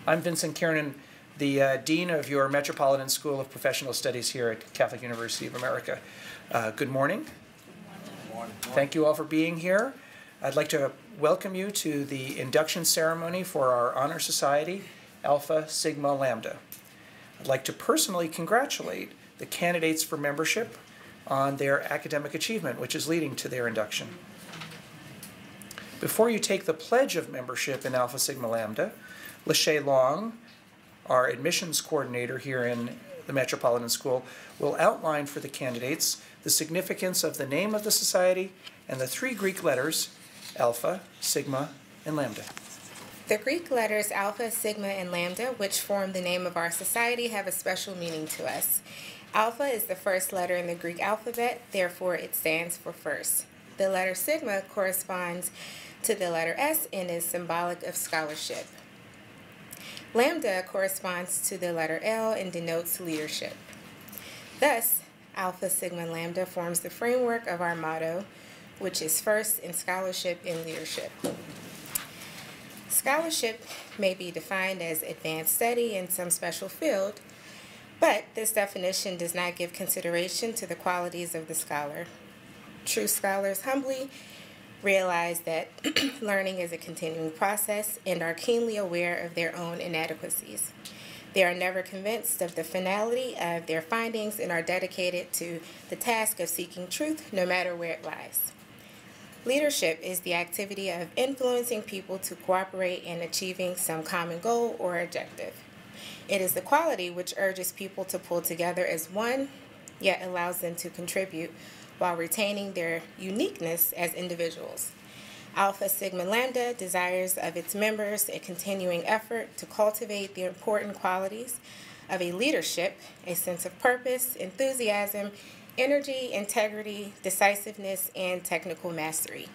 I'm Vincent Kiernan, the Dean of your Metropolitan School of Professional Studies here at Catholic University of America. Good morning. Good morning. Thank you all for being here. I'd like to welcome you to the induction ceremony for our honor society, Alpha Sigma Lambda. I'd like to personally congratulate the candidates for membership on their academic achievement, which is leading to their induction. Before you take the pledge of membership in Alpha Sigma Lambda, Lachey Long, our admissions coordinator here in the Metropolitan School, will outline for the candidates the significance of the name of the society and the three Greek letters, Alpha, Sigma, and Lambda. The Greek letters Alpha, Sigma, and Lambda, which form the name of our society, have a special meaning to us. Alpha is the first letter in the Greek alphabet, therefore it stands for first. The letter Sigma corresponds to the letter S and is symbolic of scholarship. Lambda corresponds to the letter L and denotes leadership. Thus, Alpha Sigma Lambda forms the framework of our motto, which is first in scholarship and leadership. Scholarship may be defined as advanced study in some special field, but this definition does not give consideration to the qualities of the scholar. True scholars humbly realize that learning is a continuing process and are keenly aware of their own inadequacies. They are never convinced of the finality of their findings and are dedicated to the task of seeking truth, no matter where it lies. Leadership is the activity of influencing people to cooperate in achieving some common goal or objective. It is the quality which urges people to pull together as one, yet allows them to contribute while retaining their uniqueness as individuals. Alpha Sigma Lambda desires of its members a continuing effort to cultivate the important qualities of a leadership, a sense of purpose, enthusiasm, energy, integrity, decisiveness, and technical mastery.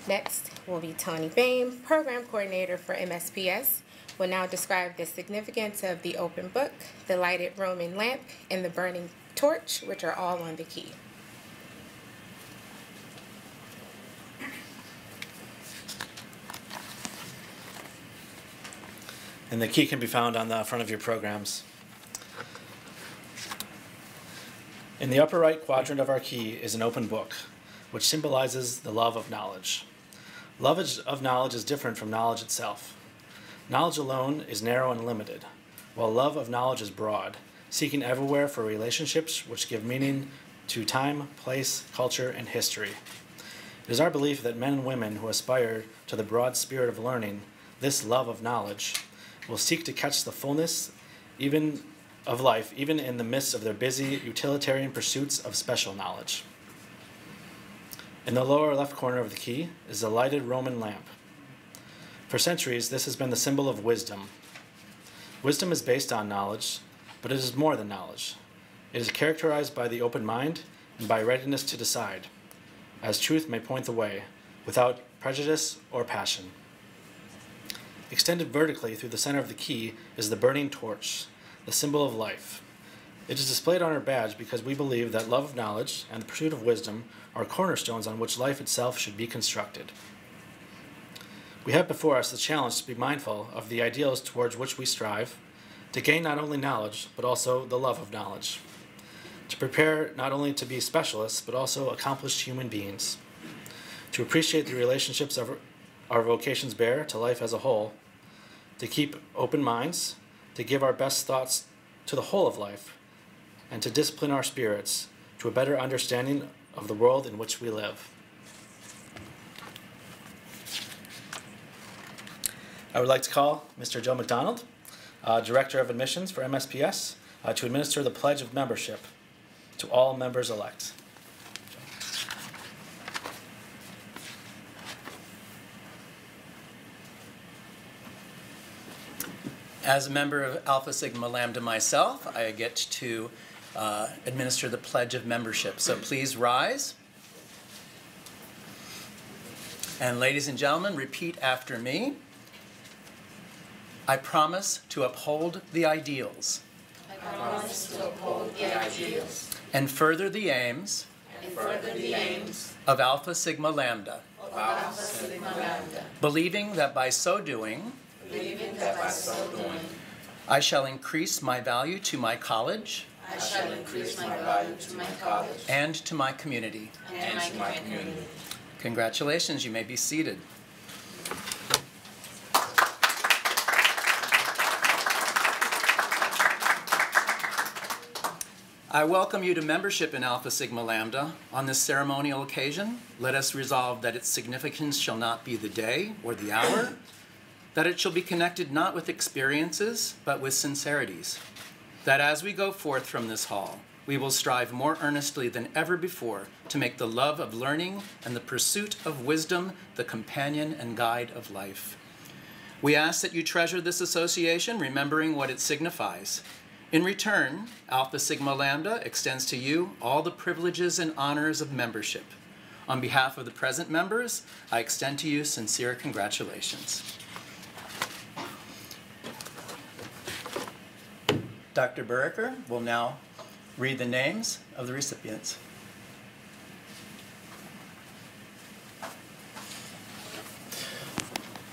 Next will be Tony Bain, Program Coordinator for MSPS, will now describe the significance of the open book, the lighted Roman lamp, and the burning torch, which are all on the key. And the key can be found on the front of your programs. In the upper right quadrant of our key is an open book, which symbolizes the love of knowledge. Love of knowledge is different from knowledge itself. Knowledge alone is narrow and limited, while love of knowledge is broad, seeking everywhere for relationships which give meaning to time, place, culture, and history. It is our belief that men and women who aspire to the broad spirit of learning, this love of knowledge, will seek to catch the fullness of life, even in the midst of their busy utilitarian pursuits of special knowledge. In the lower left corner of the key is the lighted Roman lamp. For centuries, this has been the symbol of wisdom. Wisdom is based on knowledge, but it is more than knowledge. It is characterized by the open mind and by readiness to decide, as truth may point the way, without prejudice or passion. Extended vertically through the center of the key is the burning torch, the symbol of life. It is displayed on our badge because we believe that love of knowledge and the pursuit of wisdom are cornerstones on which life itself should be constructed. We have before us the challenge to be mindful of the ideals towards which we strive, to gain not only knowledge, but also the love of knowledge, to prepare not only to be specialists, but also accomplished human beings, to appreciate the relationships of our vocations bear to life as a whole, to keep open minds, to give our best thoughts to the whole of life, and to discipline our spirits to a better understanding of the world in which we live. I would like to call Mr. Joe McDonald, Director of Admissions for MSPS, to administer the Pledge of Membership to all members-elect. As a member of Alpha Sigma Lambda myself, I get to administer the Pledge of Membership. So please rise. And ladies and gentlemen, repeat after me. I promise to uphold the ideals. I promise to uphold the ideals. And further the aims. Of Alpha Sigma Lambda. Alpha Sigma Lambda. Believing that by so doing. believing that by so doing, I shall increase my value to my college I shall increase my value to my college and to my community. and to my community. Congratulations, you may be seated. I welcome you to membership in Alpha Sigma Lambda. On this ceremonial occasion, let us resolve that its significance shall not be the day or the hour, that it shall be connected not with experiences, but with sincerities, that as we go forth from this hall, we will strive more earnestly than ever before to make the love of learning and the pursuit of wisdom the companion and guide of life. We ask that you treasure this association, remembering what it signifies. In return, Alpha Sigma Lambda extends to you all the privileges and honors of membership. On behalf of the present members, I extend to you sincere congratulations. Dr. Buricker will now read the names of the recipients.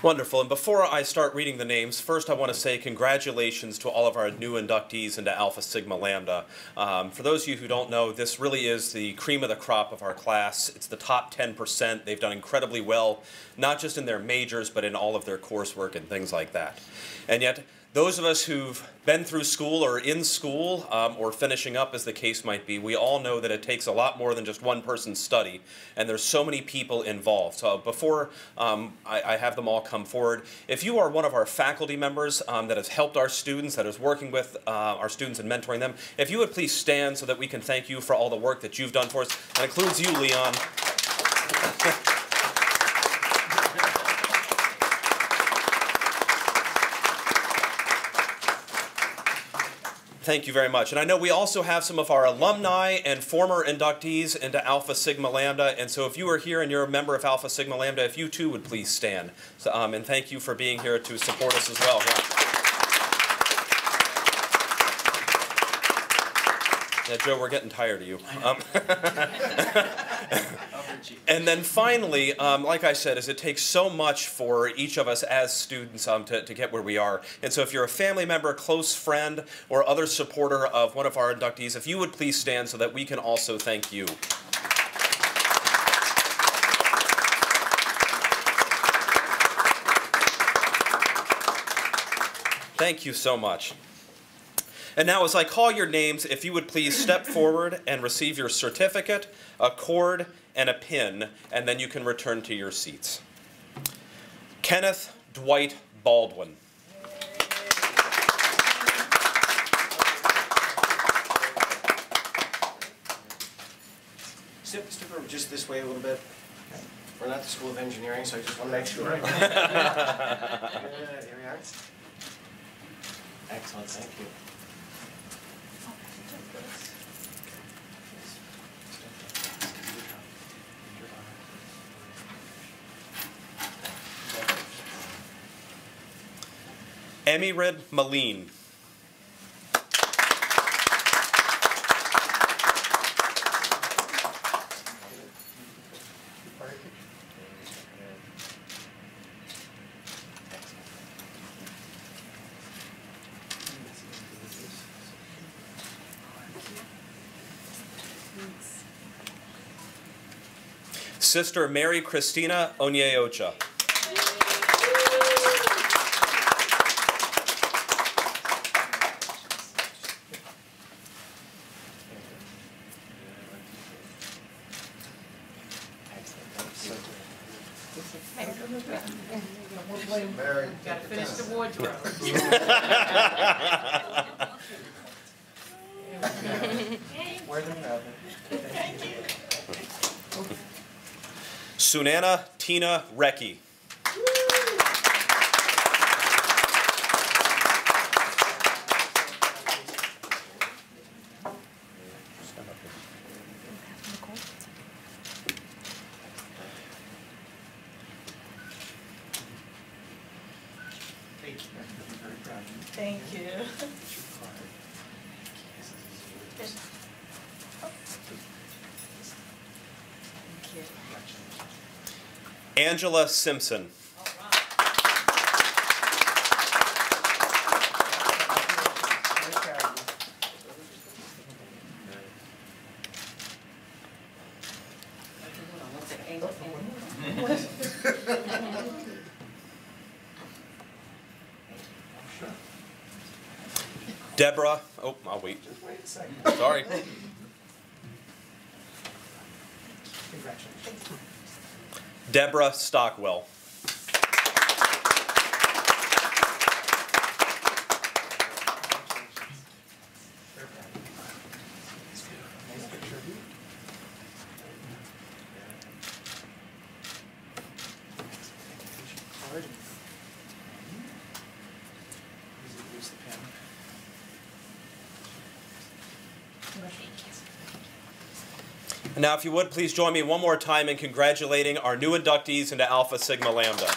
Wonderful. And before I start reading the names, first I want to say congratulations to all of our new inductees into Alpha Sigma Lambda. For those of you who don't know, this really is the cream of the crop of our class. It's the top 10%. They've done incredibly well, not just in their majors, but in all of their coursework and things like that. And yet, those of us who've been through school or in school or finishing up, as the case might be, we all know that it takes a lot more than just one person's study, and there's so many people involved. So before I have them all come forward, if you are one of our faculty members that has helped our students, that is working with our students and mentoring them, if you would please stand so that we can thank you for all the work that you've done for us. That includes you, Leon. Thank you very much. And I know we also have some of our alumni and former inductees into Alpha Sigma Lambda. And so if you are here and you're a member of Alpha Sigma Lambda, if you too would please stand. So, and thank you for being here to support us as well. Yeah, Joe, we're getting tired of you. And then finally, like I said, it takes so much for each of us as students to get where we are. And so if you're a family member, close friend, or other supporter of one of our inductees, if you would please stand so that we can also thank you. Thank you so much. And now as I call your names, if you would please step forward and receive your certificate, a cord, and a pin, and then you can return to your seats. Kenneth Dwight Baldwin. Step over just this way a little bit. We're not the School of Engineering, so I just want to make sure. Good, here we are. Excellent, thank you. Emirid Maleen. Sister Mary Christina Onyeocha. Got to finish the wardrobe. Sunana Tina Recchi. Thank you. Angela Simpson. Deborah, oh, I'll wait. Just wait a second. Sorry. Congratulations. Deborah Stockwell. Nice picture of you. Card. Use the pen. And now, if you would, please join me one more time in congratulating our new inductees into Alpha Sigma Lambda.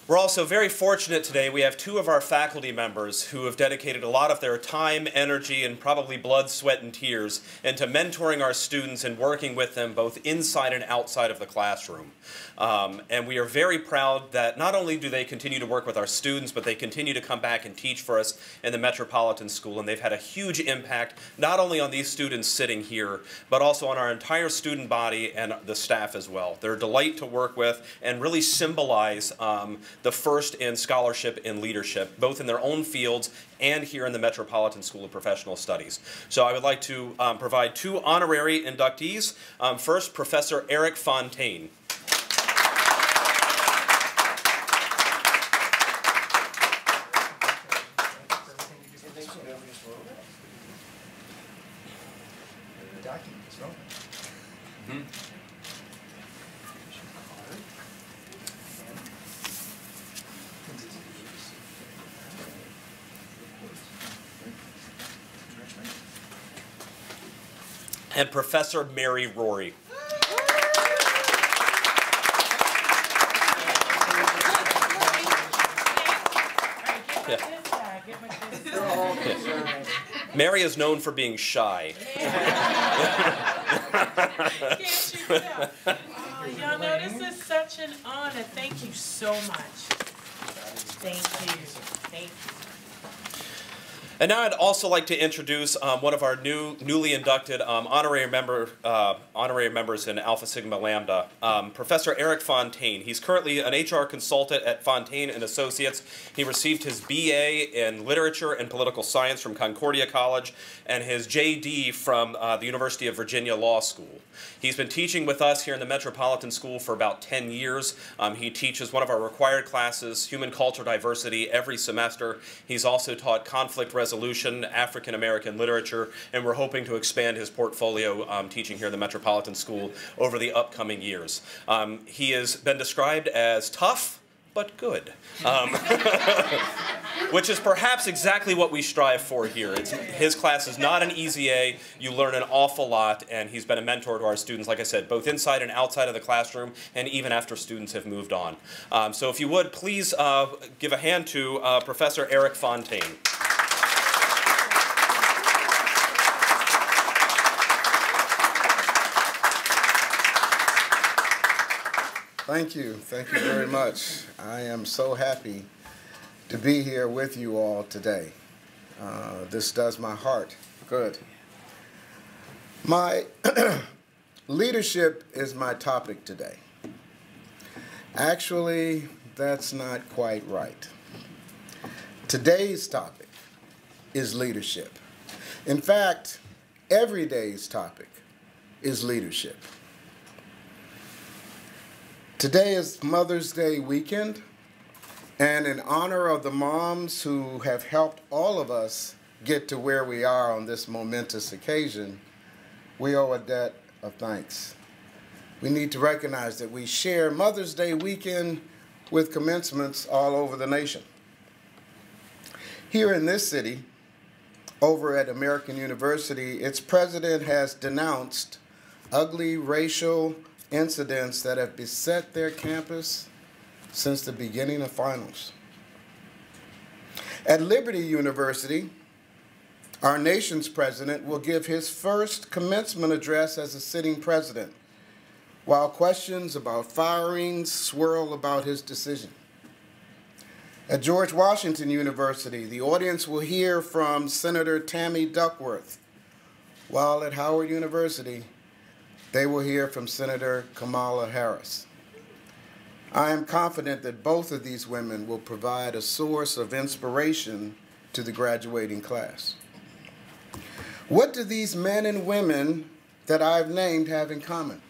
We're also very fortunate today. We have two of our faculty members who have dedicated a lot of their time, energy, and probably blood, sweat, and tears into mentoring our students and working with them both inside and outside of the classroom. And we are very proud that not only do they continue to work with our students, but they continue to come back and teach for us in the Metropolitan School. And they've had a huge impact not only on these students sitting here, but also on our entire student body and the staff as well. They're a delight to work with and really symbolize the first in scholarship and leadership, both in their own fields and here in the Metropolitan School of Professional Studies. So I would like to provide two honorary inductees. First, Professor Eric Fontaine. The document is rolling. And Professor Mary Roary. Mary is known for being shy. Can't you tell? Oh, y'all know this is such an honor. Thank you so much. Thank you. Thank you. And now I'd also like to introduce one of our newly inducted honorary members in Alpha Sigma Lambda, Professor Eric Fontaine. He's currently an HR consultant at Fontaine and Associates. He received his BA in Literature and Political Science from Concordia College and his JD from the University of Virginia Law School. He's been teaching with us here in the Metropolitan School for about 10 years. He teaches one of our required classes, Human Culture Diversity, every semester. He's also taught conflict resolution, African American literature, and we're hoping to expand his portfolio teaching here in the Metropolitan School over the upcoming years. He has been described as tough, but good, which is perhaps exactly what we strive for here. His class is not an easy A. You learn an awful lot, and he's been a mentor to our students, like I said, both inside and outside of the classroom, and even after students have moved on. So if you would, please give a hand to Professor Eric Fontaine. Thank you very much. I am so happy to be here with you all today. This does my heart good. My leadership is my topic today. Actually, that's not quite right. Today's topic is leadership. In fact, every day's topic is leadership. Today is Mother's Day weekend, and in honor of the moms who have helped all of us get to where we are on this momentous occasion, we owe a debt of thanks. We need to recognize that we share Mother's Day weekend with commencements all over the nation. Here in this city, over at American University, its president has denounced ugly racial incidents that have beset their campus since the beginning of finals. At Liberty University, our nation's president will give his first commencement address as a sitting president, while questions about firings swirl about his decision. At George Washington University, the audience will hear from Senator Tammy Duckworth, while at Howard University, they will hear from Senator Kamala Harris. I am confident that both of these women will provide a source of inspiration to the graduating class. What do these men and women that I've named have in common?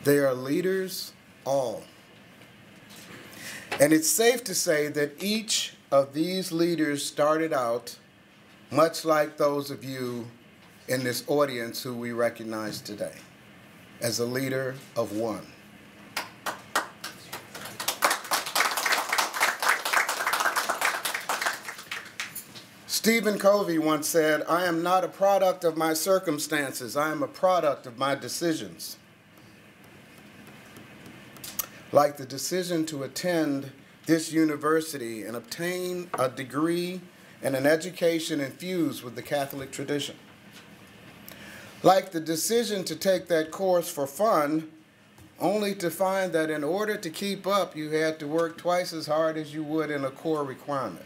They are leaders, all. And it's safe to say that each of these leaders started out much like those of you in this audience who we recognize today, as a leader of one. Stephen Covey once said, "I am not a product of my circumstances, I am a product of my decisions." Like the decision to attend this university and obtain a degree and an education infused with the Catholic tradition. Like the decision to take that course for fun, only to find that in order to keep up, you had to work twice as hard as you would in a core requirement.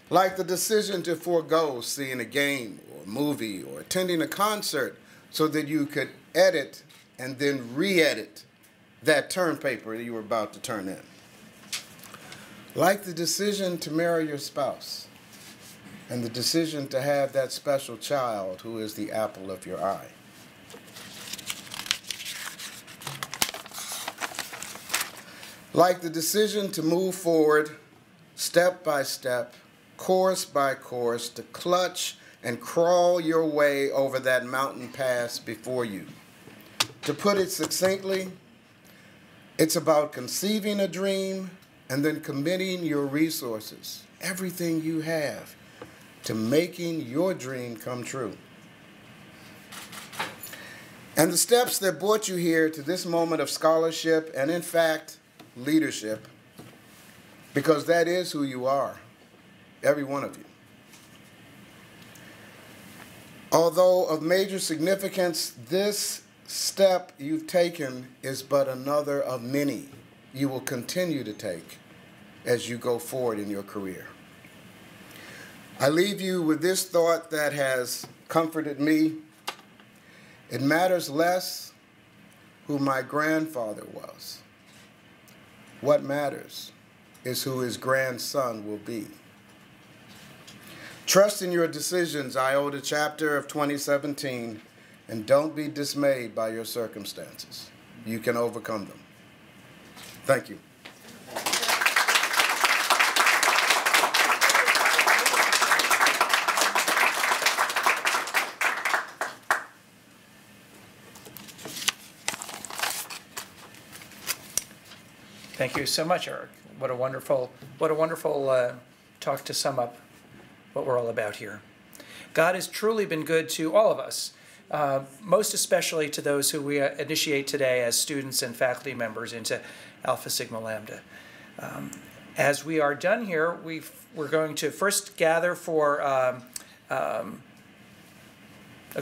Like the decision to forego seeing a game or a movie or attending a concert so that you could edit and then re-edit that term paper that you were about to turn in. Like the decision to marry your spouse and the decision to have that special child who is the apple of your eye. Like the decision to move forward step by step, course by course, to clutch and crawl your way over that mountain pass before you. To put it succinctly, it's about conceiving a dream and then committing your resources, everything you have, to making your dream come true. And the steps that brought you here to this moment of scholarship and, in fact, leadership, because that is who you are, every one of you. Although of major significance, this step you've taken is but another of many you will continue to take as you go forward in your career. I leave you with this thought that has comforted me. It matters less who my grandfather was. What matters is who his grandson will be. Trust in your decisions, Iota chapter of 2017, and don't be dismayed by your circumstances. You can overcome them. Thank you. Thank you so much, Eric. What a wonderful talk to sum up what we're all about here. God has truly been good to all of us, most especially to those who we initiate today as students and faculty members into Alpha Sigma Lambda. As we are done here, we're going to first gather for a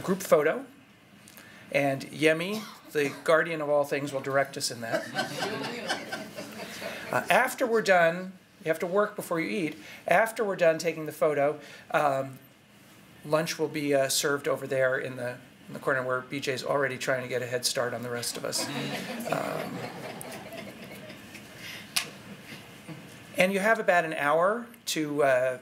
group photo, and Yemi, the guardian of all things, will direct us in that. After we're done, you have to work before you eat. After we're done taking the photo, lunch will be served over there in the corner where BJ's already trying to get a head start on the rest of us. And you have about an hour to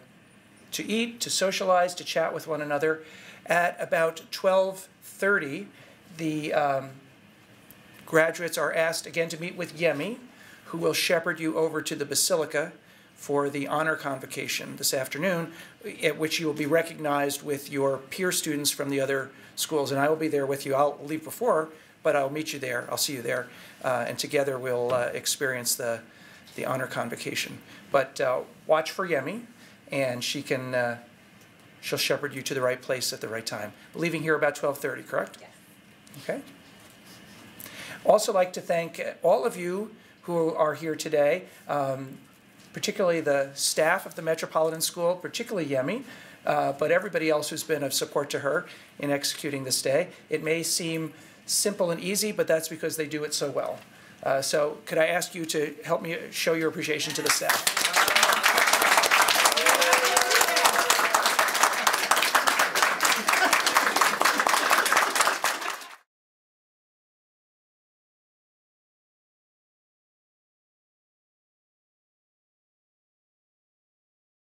eat, to socialize, to chat with one another. At about 12:30, the graduates are asked again to meet with Yemi, who will shepherd you over to the Basilica for the honor convocation this afternoon, at which you will be recognized with your peer students from the other schools. And I will be there with you. I'll leave before, but I'll meet you there. I'll see you there. And together we'll experience the honor convocation. But watch for Yemi, and she'll shepherd you to the right place at the right time. Leaving here about 12:30, correct? Yes. Okay. Also like to thank all of you who are here today, particularly the staff of the Metropolitan School, particularly Yemi, but everybody else who's been of support to her in executing this day. It may seem simple and easy, but that's because they do it so well. So could I ask you to help me show your appreciation to the staff?